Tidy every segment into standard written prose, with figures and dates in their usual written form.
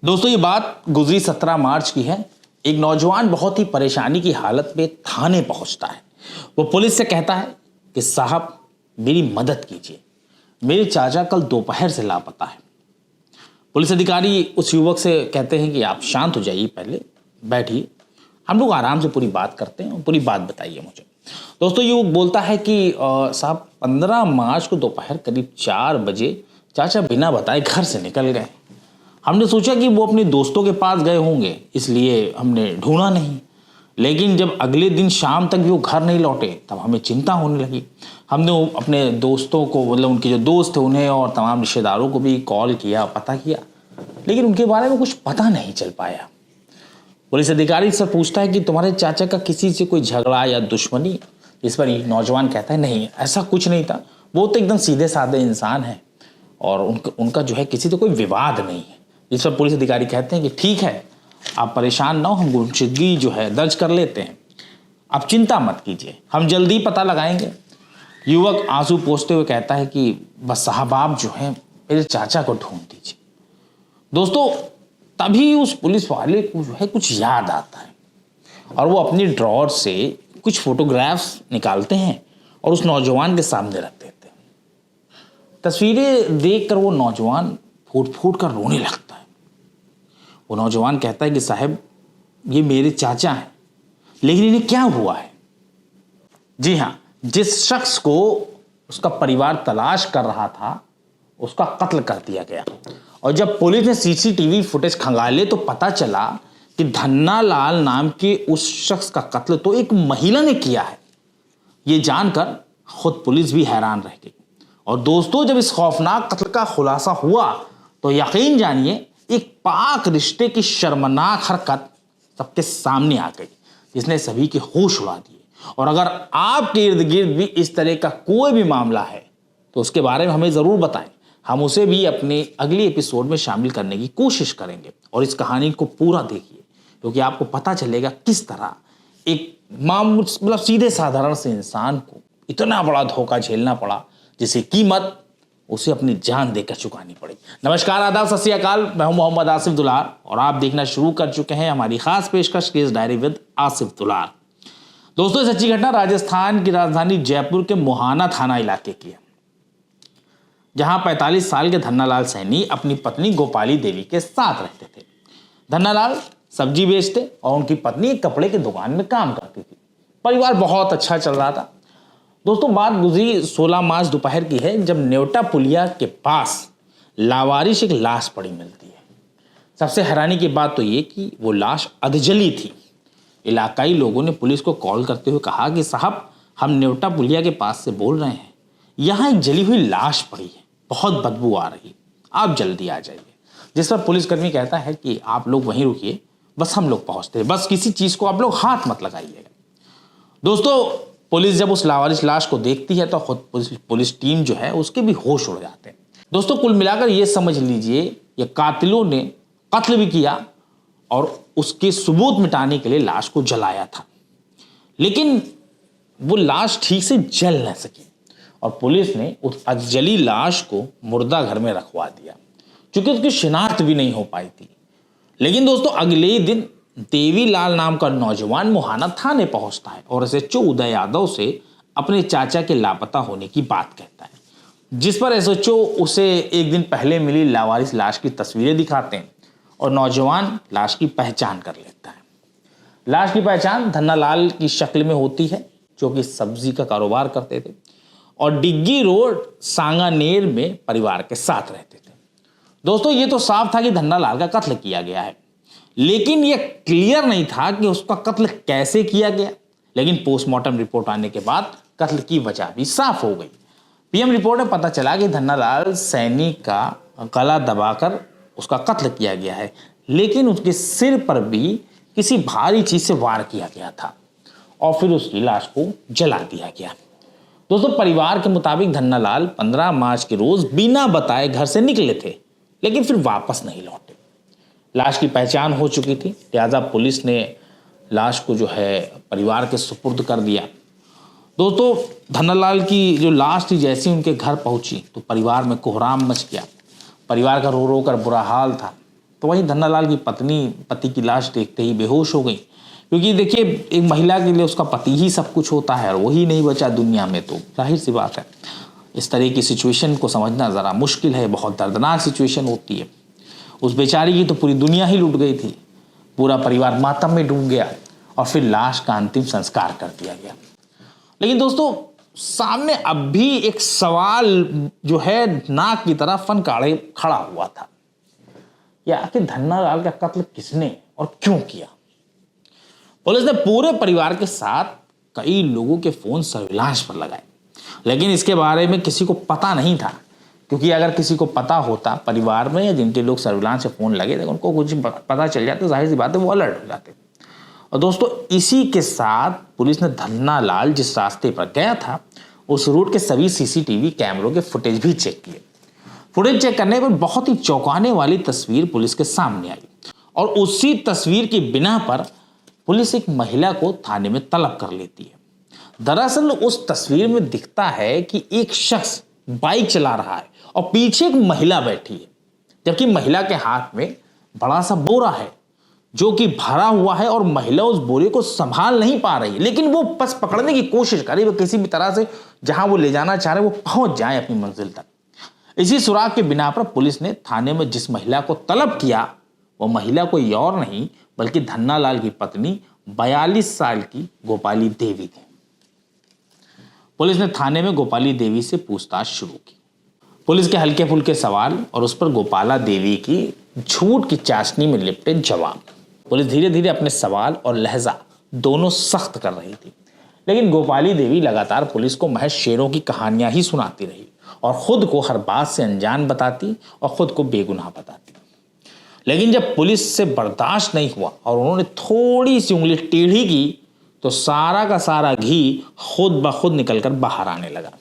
दोस्तों ये बात गुजरी 17 मार्च की है। एक नौजवान बहुत ही परेशानी की हालत में थाने पहुंचता है। वो पुलिस से कहता है कि साहब मेरी मदद कीजिए, मेरे चाचा कल दोपहर से लापता है। पुलिस अधिकारी उस युवक से कहते हैं कि आप शांत हो जाइए, पहले बैठिए, हम लोग आराम से पूरी बात करते हैं और पूरी बात बताइए मुझे। दोस्तों युवक बोलता है कि साहब 15 मार्च को दोपहर करीब 4 बजे चाचा बिना बताए घर से निकल गए। हमने सोचा कि वो अपने दोस्तों के पास गए होंगे, इसलिए हमने ढूंढा नहीं। लेकिन जब अगले दिन शाम तक भी वो घर नहीं लौटे तब हमें चिंता होने लगी। हमने अपने दोस्तों को, मतलब उनके जो दोस्त थे उन्हें और तमाम रिश्तेदारों को भी कॉल किया, पता किया, लेकिन उनके बारे में कुछ पता नहीं चल पाया। पुलिस अधिकारी से पूछता है कि तुम्हारे चाचा का किसी से कोई झगड़ा या दुश्मनी? इस पर नौजवान कहता है नहीं, ऐसा कुछ नहीं था, वो तो एकदम सीधे साधे इंसान है और उनका जो है किसी से कोई विवाद नहीं है। इस पर पुलिस अधिकारी कहते हैं कि ठीक है, आप परेशान ना हो, हम गुमशुदगी जो है दर्ज कर लेते हैं, आप चिंता मत कीजिए, हम जल्दी पता लगाएंगे। युवक आंसू पोंछते हुए कहता है कि बस साहब आप जो है मेरे चाचा को ढूंढ दीजिए। दोस्तों तभी उस पुलिस वाले को जो है कुछ याद आता है और वो अपनी ड्रॉअर से कुछ फोटोग्राफ्स निकालते हैं और उस नौजवान के सामने रख देते हैं। तस्वीरें देखकर वो नौजवान फूट फूट कर रोने लगता है। वो नौजवान कहता है कि साहब ये मेरे चाचा हैं, लेकिन इन्हें क्या हुआ है? जी हाँ, जिस शख्स को उसका परिवार तलाश कर रहा था उसका कत्ल कर दिया गया। और जब पुलिस ने सीसीटीवी फुटेज खंगाले तो पता चला कि धन्ना लाल नाम के उस शख्स का कत्ल तो एक महिला ने किया है। ये जानकर खुद पुलिस भी हैरान रह गई। और दोस्तों जब इस खौफनाक कत्ल का खुलासा हुआ तो यकीन जानिए एक पाक रिश्ते की शर्मनाक हरकत सबके सामने आ गई, जिसने सभी के होश उड़ा दिए। और अगर आपके इर्द गिर्द भी इस तरह का कोई भी मामला है तो उसके बारे में हमें जरूर बताएं, हम उसे भी अपने अगले एपिसोड में शामिल करने की कोशिश करेंगे। और इस कहानी को पूरा देखिए, क्योंकि आपको पता चलेगा किस तरह एक मतलब सीधे साधारण से इंसान को इतना बड़ा धोखा झेलना पड़ा, जिसकी कीमत उसे अपनी जान देकर चुकानी पड़ी। नमस्कार, आदाब, सत श्री अकाल, मैं हूं मोहम्मद आसिफ दुलार और आप देखना शुरू कर चुके हैं हमारी खास पेशकश केस डायरी विद आसिफ दुलार। दोस्तों सच्ची घटना राजस्थान की राजधानी जयपुर के मोहाना थाना इलाके की है, जहां 45 साल के धन्नालाल सैनी अपनी पत्नी गोपाली देवी के साथ रहते थे। धन्नालाल सब्जी बेचते और उनकी पत्नी एक कपड़े की दुकान में काम करती थी। परिवार बहुत अच्छा चल रहा था। दोस्तों बात गुजरी 16 मार्च दोपहर की है, जब नेवटा पुलिया के पास लावारिश एक लाश पड़ी मिलती है। सबसे हैरानी की बात तो ये कि वो लाश अधजली थी। इलाकाई लोगों ने पुलिस को कॉल करते हुए कहा कि साहब हम नेवटा पुलिया के पास से बोल रहे हैं, यहाँ एक जली हुई लाश पड़ी है, बहुत बदबू आ रही, आप जल्दी आ जाइए। जिस पर पुलिसकर्मी कहता है कि आप लोग वहीं रुकिए, बस हम लोग पहुंचते हैं, बस किसी चीज को आप लोग हाथ मत लगाइएगा। दोस्तों पुलिस जब उस लावारिश लाश को देखती है तो खुद पुलिस टीम जो है उसके भी होश उड़ जाते हैं। दोस्तों कुल मिलाकर ये समझ लीजिए ये कातिलों ने कत्ल भी किया और उसके सबूत मिटाने के लिए लाश को जलाया था, लेकिन वो लाश ठीक से जल न सकी और पुलिस ने उस अधजली लाश को मुर्दा घर में रखवा दिया, क्योंकि उसकी शिनाख्त भी नहीं हो पाई थी। लेकिन दोस्तों अगले ही दिन देवीलाल नाम का नौजवान मोहाना थाने पहुंचता है और एसएचओ उदय यादव से अपने चाचा के लापता होने की बात कहता है, जिस पर एसएचओ उसे एक दिन पहले मिली लावारिस लाश की तस्वीरें दिखाते हैं और नौजवान लाश की पहचान कर लेता है। लाश की पहचान धन्नालाल की शक्ल में होती है, जो कि सब्जी का कारोबार करते थे और डिग्गी रोड सांगानेर में परिवार के साथ रहते थे। दोस्तों ये तो साफ था कि धन्नालाल का कत्ल किया गया है, लेकिन यह क्लियर नहीं था कि उसका कत्ल कैसे किया गया। लेकिन पोस्टमार्टम रिपोर्ट आने के बाद कत्ल की वजह भी साफ हो गई। पीएम रिपोर्ट में पता चला कि धन्नालाल सैनी का गला दबाकर उसका कत्ल किया गया है, लेकिन उसके सिर पर भी किसी भारी चीज से वार किया गया था और फिर उसकी लाश को जला दिया गया। दोस्तों परिवार के मुताबिक धन्नालाल 15 मार्च के रोज बिना बताए घर से निकले थे, लेकिन फिर वापस नहीं लौटे। लाश की पहचान हो चुकी थी, लिहाजा पुलिस ने लाश को जो है परिवार के सुपुर्द कर दिया। दोस्तों धन्नालाल की जो लाश थी जैसे उनके घर पहुंची तो परिवार में कोहराम मच गया। परिवार का रो रो कर बुरा हाल था। तो वहीं धन्नालाल की पत्नी पति की लाश देखते ही बेहोश हो गई, क्योंकि देखिए एक महिला के लिए उसका पति ही सब कुछ होता है और वही नहीं बचा दुनिया में, तो जाहिर सी बात है इस तरह की सिचुएशन को समझना ज़रा मुश्किल है, बहुत दर्दनाक सिचुएशन होती है। उस बेचारी की तो पूरी दुनिया ही लुट गई थी, पूरा परिवार मातम में डूब गया और फिर लाश का अंतिम संस्कार कर दिया गया। लेकिन दोस्तों सामने अब भी एक सवाल जो है नाक की तरह फन काढ़े खड़ा हुआ था, या आखिर धन्नालाल का कत्ल किसने और क्यों किया। पुलिस ने पूरे परिवार के साथ कई लोगों के फोन सर्विलांस पर लगाए, लेकिन इसके बारे में किसी को पता नहीं था, क्योंकि अगर किसी को पता होता परिवार में या जिनके लोग सर्विलांस से फोन लगे थे उनको कुछ पता चल जाता, जाहिर सी बात है वो अलर्ट हो जाते। और दोस्तों इसी के साथ पुलिस ने धन्नालाल जिस रास्ते पर गया था उस रूट के सभी सीसीटीवी कैमरों के फुटेज भी चेक किए। फुटेज चेक करने पर बहुत ही चौंकाने वाली तस्वीर पुलिस के सामने आई, और उसी तस्वीर की बिना पर पुलिस एक महिला को थाने में तलब कर लेती है। दरअसल उस तस्वीर में दिखता है कि एक शख्स बाइक चला रहा है और पीछे एक महिला बैठी है, जबकि महिला के हाथ में बड़ा सा बोरा है जो कि भरा हुआ है और महिला उस बोरे को संभाल नहीं पा रही, लेकिन वो बस पकड़ने की कोशिश कर रही है, वो किसी भी तरह से जहां वो ले जाना चाह रहे वो पहुंच जाए अपनी मंजिल तक। इसी सुराग के बिना पर पुलिस ने थाने में जिस महिला को तलब किया वो महिला कोई और नहीं बल्कि धन्नालाल की पत्नी 42 साल की गोपाली देवी थी। पुलिस ने थाने में गोपाली देवी से पूछताछ शुरू की। पुलिस के हल्के फुल्के सवाल और उस पर गोपाला देवी की झूठ की चाशनी में लिपटे जवाब। पुलिस धीरे धीरे अपने सवाल और लहजा दोनों सख्त कर रही थी, लेकिन गोपाली देवी लगातार पुलिस को महज शेरों की कहानियां ही सुनाती रही और खुद को हर बात से अनजान बताती और खुद को बेगुनाह बताती। लेकिन जब पुलिस से बर्दाश्त नहीं हुआ और उन्होंने थोड़ी सी उंगली टेढ़ी की तो सारा का सारा घी खुद ब खुद निकलकर बाहर आने लगा।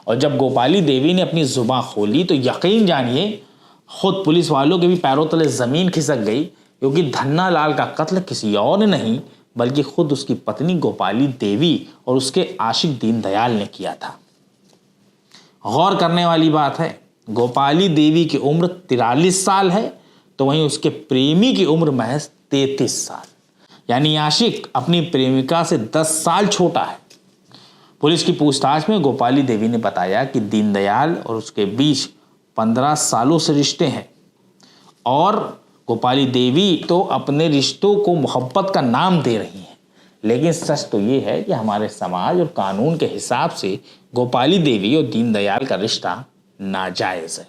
और जब गोपाली देवी ने अपनी जुबान खोली तो यकीन जानिए खुद पुलिस वालों के भी पैरों तले जमीन खिसक गई, क्योंकि धन्नालाल का कत्ल किसी और ने नहीं बल्कि खुद उसकी पत्नी गोपाली देवी और उसके आशिक दीनदयाल ने किया था। गौर करने वाली बात है, गोपाली देवी की उम्र 43 साल है तो वहीं उसके प्रेमी की उम्र महज 33 साल, यानी आशिक अपनी प्रेमिका से 10 साल छोटा है। पुलिस की पूछताछ में गोपाली देवी ने बताया कि दीनदयाल और उसके बीच 15 सालों से रिश्ते हैं, और गोपाली देवी तो अपने रिश्तों को मोहब्बत का नाम दे रही हैं, लेकिन सच तो ये है कि हमारे समाज और कानून के हिसाब से गोपाली देवी और दीनदयाल का रिश्ता नाजायज है।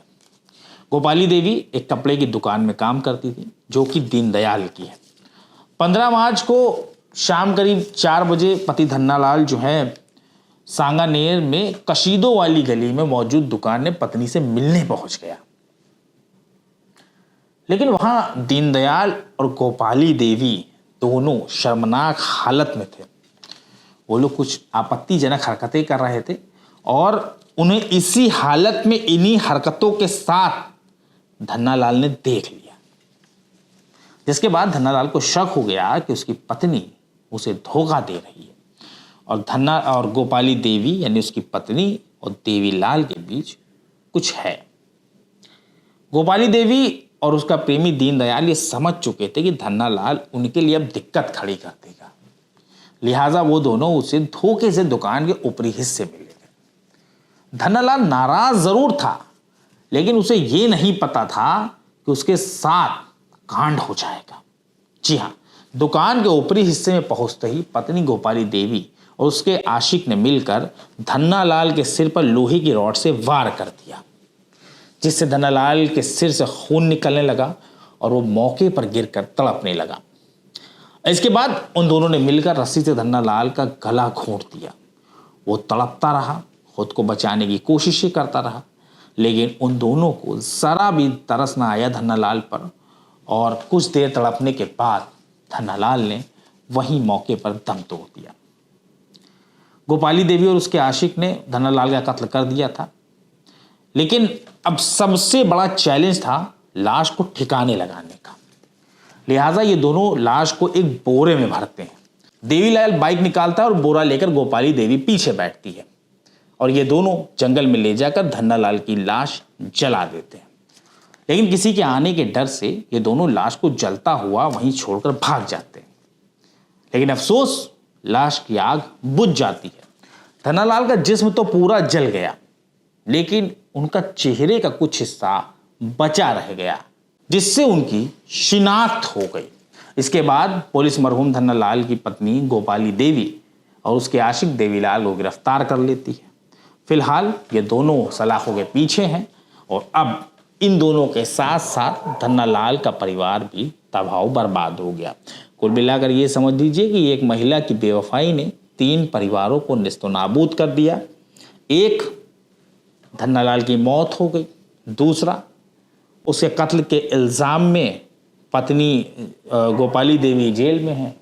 गोपाली देवी एक कपड़े की दुकान में काम करती थी जो कि दीनदयाल की है। 15 मार्च को शाम करीब 4 बजे पति धन्नालाल जो है सांगानेर में कशीदों वाली गली में मौजूद दुकान में पत्नी से मिलने पहुंच गया, लेकिन वहां दीनदयाल और गोपाली देवी दोनों शर्मनाक हालत में थे। वो लोग कुछ आपत्तिजनक हरकतें कर रहे थे और उन्हें इसी हालत में इन्हीं हरकतों के साथ धन्नालाल ने देख लिया, जिसके बाद धन्नालाल को शक हो गया कि उसकी पत्नी उसे धोखा दे रही है और गोपाली देवी यानी उसकी पत्नी और देवीलाल के बीच कुछ है। गोपाली देवी और उसका प्रेमी दीनदयाल ये समझ चुके थे कि धन्नालाल उनके लिए अब दिक्कत खड़ी कर देगा, लिहाजा वो दोनों उसे धोखे से दुकान के ऊपरी हिस्से में ले गए। धन्नालाल नाराज जरूर था, लेकिन उसे ये नहीं पता था कि उसके साथ कांड हो जाएगा। जी हाँ, दुकान के ऊपरी हिस्से में पहुंचते ही पत्नी गोपाली देवी और उसके आशिक ने मिलकर धन्नालाल के सिर पर लोहे की रॉड से वार कर दिया, जिससे धन्नालाल के सिर से खून निकलने लगा और वो मौके पर गिरकर तड़पने लगा। इसके बाद उन दोनों ने मिलकर रस्सी से धन्नालाल का गला घोंट दिया। वो तड़पता रहा, खुद को बचाने की कोशिशें करता रहा, लेकिन उन दोनों को जरा भी तरस ना आया धन्नालाल पर, और कुछ देर तड़पने के बाद धन्नालाल ने वहीं मौके पर दम तोड़ दिया। गोपाली देवी और उसके आशिक ने धन्नालाल का कत्ल कर दिया था, लेकिन अब सबसे बड़ा चैलेंज था लाश को ठिकाने लगाने का। लिहाजा ये दोनों लाश को एक बोरे में भरते हैं। देवीलाल बाइक निकालता है और बोरा लेकर गोपाली देवी पीछे बैठती है और ये दोनों जंगल में ले जाकर धन्नालाल की लाश जला देते हैं। लेकिन किसी के आने के डर से ये दोनों लाश को जलता हुआ वहीं छोड़कर भाग जाते हैं। लेकिन अफसोस, लाश की आग बुझ जाती है। धनालाल का जिस्म तो पूरा जल गया, लेकिन उनका चेहरे का कुछ हिस्सा बचा रह गया, जिससे उनकी शिनाख्त हो गई। इसके बाद पुलिस मरहूम धनालाल की पत्नी गोपाली देवी और उसके आशिक देवीलाल को गिरफ्तार कर लेती है। फिलहाल ये दोनों सलाखों के पीछे हैं और अब इन दोनों के साथ साथ धनालाल का परिवार भी तबाह बर्बाद हो गया। कुल मिलाकर ये समझ लीजिए कि एक महिला की बेवफाई ने 3 परिवारों को निस्तनाबूद कर दिया। एक, धनालाल की मौत हो गई। दूसरा, उसके कत्ल के इल्ज़ाम में पत्नी गोपाली देवी जेल में है,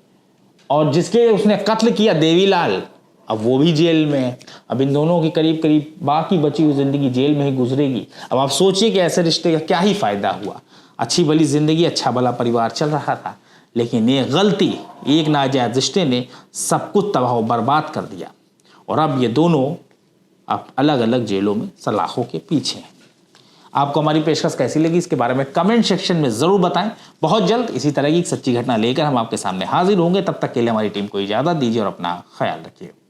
और जिसके उसने कत्ल किया देवीलाल, अब वो भी जेल में है। अब इन दोनों की करीब करीब बाकी बची हुई ज़िंदगी जेल में ही गुजरेगी। अब आप सोचिए कि ऐसे रिश्ते का क्या ही फ़ायदा हुआ। अच्छी भली ज़िंदगी, अच्छा भला परिवार चल रहा था, लेकिन ये गलती, एक नाजायज़ रिश्ते ने सब कुछ तबाह बर्बाद कर दिया। और अब ये दोनों अब अलग अलग जेलों में सलाखों के पीछे हैं। आपको हमारी पेशकश कैसी लगी, इसके बारे में कमेंट सेक्शन में ज़रूर बताएं। बहुत जल्द इसी तरह की एक सच्ची घटना लेकर हम आपके सामने हाजिर होंगे। तब तक के लिए हमारी टीम को इजाज़त दीजिए और अपना ख्याल रखिए।